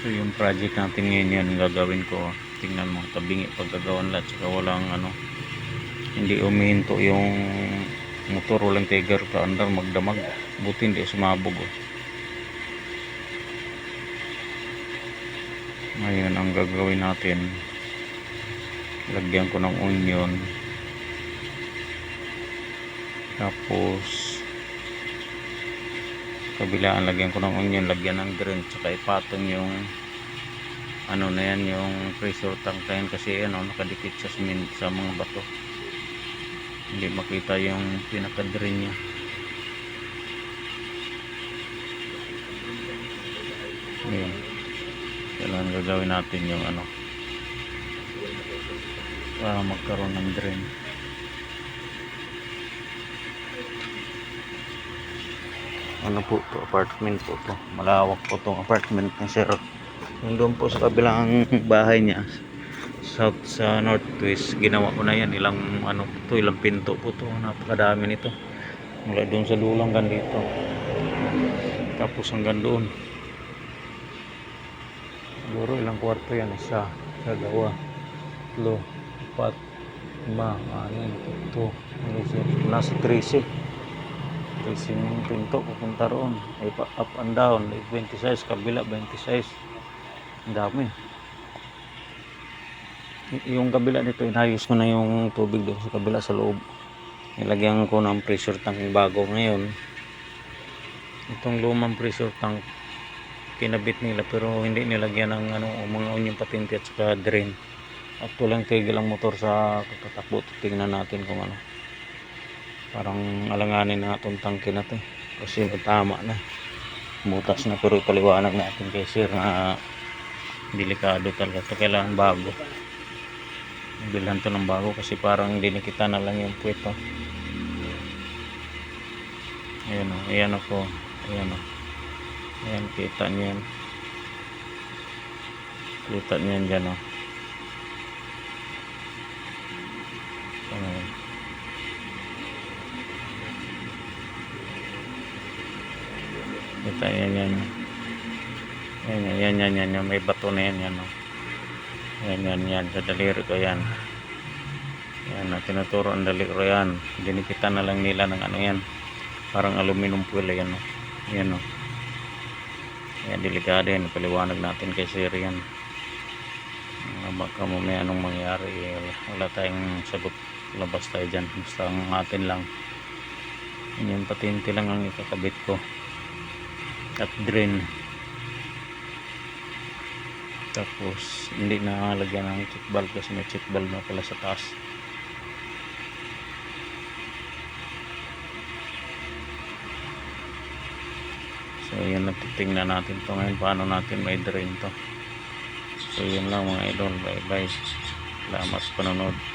So yung project natin ngayon yan gagawin ko. Tingnan mo, tabingi pagkagawan lahat, saka walang hindi umihinto yung motor, walang tiger ka andar magdamag, buti hindi sumabog Ngayon ang gagawin natin, lagyan ko ng onion, tapos kabilaan lagyan ko ng onion, lagyan ng drain, saka ipatong yung na yan, yung pressure tank na yan, kasi nakadikit sa sa mga bato, hindi makita yung pinaka drain nya. Ayan, kailangan gagawin natin yung para magkaroon ng drain. Po to, apartment po to, malawak po tong apartment ni sir. Yung doon po sa kabilang bahay niya, south sa northwest, ginawa ko na yan, ilang ilang pinto po to, napakadami nito, mula doon sa dulang hanggang dito, tapos hanggang doon. Siguro ilang kwarto yan, isa, dalawa, tatlo, apat, lima, anim, ito, nasa 13 yung pinto pupunta roon, ay up and down, 26, kabila 26, ang dami. Yung kabila nito, inayos ko na yung tubig doon sa kabila sa loob, nilagyan ko ng pressure tank bago. Ngayon itong lumang pressure tank kinabit nila, pero hindi nilagyan ng mga onyong patente at saka drain, at walang tigil ang motor sa kakatakbo. Tingnan natin kung parang alanganin na itong tangke na to, kasi tama na, butas na, pero ipaliwanag natin kay sir na delikado talaga ito, kailangan bago, bilhan to ng bago, kasi parang dinikita na lang yung puwet. Ayan ako, ayan, kita niyan dyan kita yan, may bato na yan, yan sa daliri ko yan, tinuturo ang daliri ko yan, dinikita na lang nila ng yan, parang aluminum foil yan, yan delikado yan, paliwanag natin kay sir yan, baka mamaya anong mangyari, wala tayong sagot, labas tayo dyan. Basta ang atin lang yung patente lang ang ikakabit ko, at drain, tapos hindi na lagyan ng check valve, kasi may check valve na pala sa taas. So yan, natitingnan natin to ngayon, paano natin may drain to. So yun lang mga idol, bye bye, salamat sa panonood.